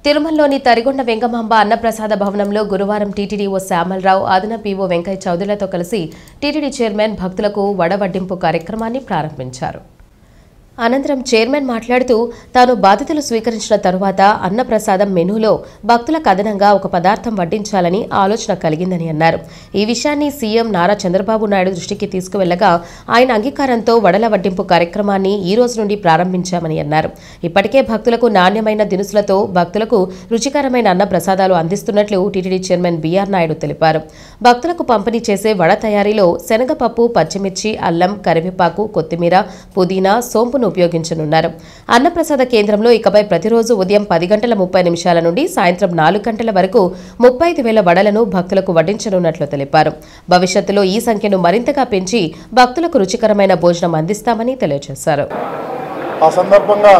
తిరుమలలోని తరిగొండ వెంగమాంబ అన్నప్రసాద భవనంలో గురువారం టీటీడీఓ శ్యామలరావు, అదనపు పీఓ వెంకయ్య చౌదరిలతో కలిసి టీటీడీ చైర్మన్ భక్తులకు వడవడ్డింపు కార్యక్రమాన్ని ప్రారంభించారు. అనంతరం చైర్మన్ మాట్లాడుతూ తాను బాధ్యతలు స్వీకరించిన తరువాత అన్నప్రసాదం మెనూలో భక్తులకు అదనంగా ఒక పదార్థం వడ్డించాలని ఆలోచన కలిగిందని అన్నారు. ఈ విషయాన్ని సీఎం నారా చంద్రబాబు నాయుడు దృష్టికి తీసుకువెళ్లగా ఆయన అంగీకారంతో వడల వడ్డింపు కార్యక్రమాన్ని ఈ రోజు నుండి ప్రారంభించామని అన్నారు. ఇప్పటికే భక్తులకు నాణ్యమైన దినుసులతో భక్తులకు రుచికరమైన అన్నప్రసాదాలు అందిస్తున్నట్లు టీటీడీ చైర్మన్ బీఆర్ నాయుడు తెలిపారు. భక్తులకు పంపిణీ చేసే వడ తయారీలో శనగపప్పు, పచ్చిమిర్చి, అల్లం, కరివేపాకు, కొత్తిమీర, పుదీనా, సోంపును ఉపయోగించనున్నారు. అన్నప్రసాద కేంద్రంలో ఇకపై ప్రతిరోజు ఉదయం 10:30 నుండి సాయంత్రం 4 గంటల వరకు 35,000 వడలను భక్తులకు వడ్డించనున్నట్లు తెలిపారు. భవిష్యత్తులో ఈ సంఖ్యను మరింతగా పెంచి భక్తులకు రుచికరమైన భోజనం అందిస్తామని తెలియజేశారు. ఆ సందర్భంగా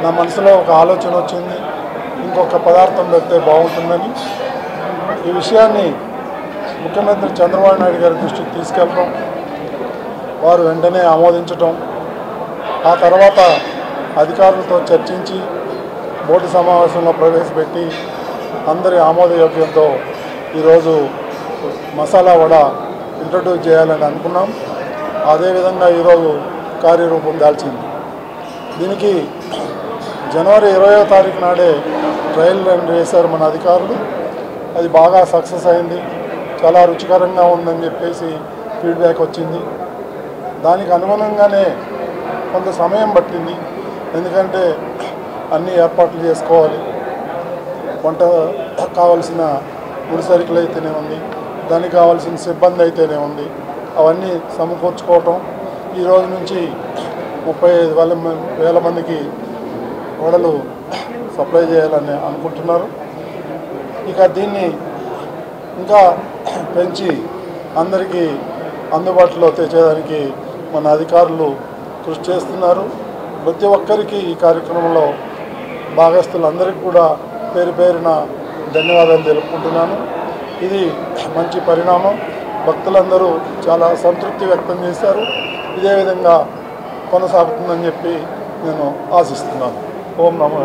నా మనసులో ఒక ఆలోచన వచ్చింది, ఇంకొక పదార్థం పెడితే బాగుంటుందని. ఈ విషయాన్ని ముఖ్యమంత్రి చంద్రబాబు నాయుడు గారి దృష్టికి తీసుకెళ్ళడం, వారు వెంటనే ఆమోదించడం, ఆ తర్వాత అధికారులతో చర్చించి బోర్డు సమావేశంలో ప్రవేశపెట్టి అందరి ఆమోదయోగ్యంతో ఈరోజు మసాలా వడ ఇంట్రడ్యూస్ చేయాలని అనుకున్నాం. అదేవిధంగా ఈరోజు కార్యరూపం దాల్చింది. దీనికి జనవరి 20వ తారీఖు నాడే ట్రయల్ రన్ చేశారు మన అధికారులు. అది బాగా సక్సెస్ అయింది, చాలా రుచికరంగా ఉందని చెప్పేసి ఫీడ్బ్యాక్ వచ్చింది. దానికి అనుగుణంగానే కొంత సమయం పట్టింది, ఎందుకంటే అన్ని ఏర్పాట్లు చేసుకోవాలి. వంట కావాల్సిన ముడిసరుకులు అయితేనే ఉంది, దానికి కావాల్సిన సిబ్బంది అయితేనే ఉంది, అవన్నీ సమకూర్చుకోవటం. ఈ రోజు నుంచి 35,000 మందికి వడలు సప్లై చేయాలని అనుకుంటున్నారు. ఇక దీన్ని ఇంకా పెంచి అందరికీ అందుబాటులో తెచ్చేదానికి మన అధికారులు కృషి చేస్తున్నారు. ప్రతి ఒక్కరికి ఈ కార్యక్రమంలో భాగస్తులందరికీ కూడా పేరు పేరున ధన్యవాదాలు తెలుపుకుంటున్నాను. ఇది మంచి పరిణామం. భక్తులందరూ చాలా సంతృప్తి వ్యక్తం చేశారు. ఇదే విధంగా కొనసాగుతుందని చెప్పి నేను ఆశిస్తున్నాను. ఓం నమో.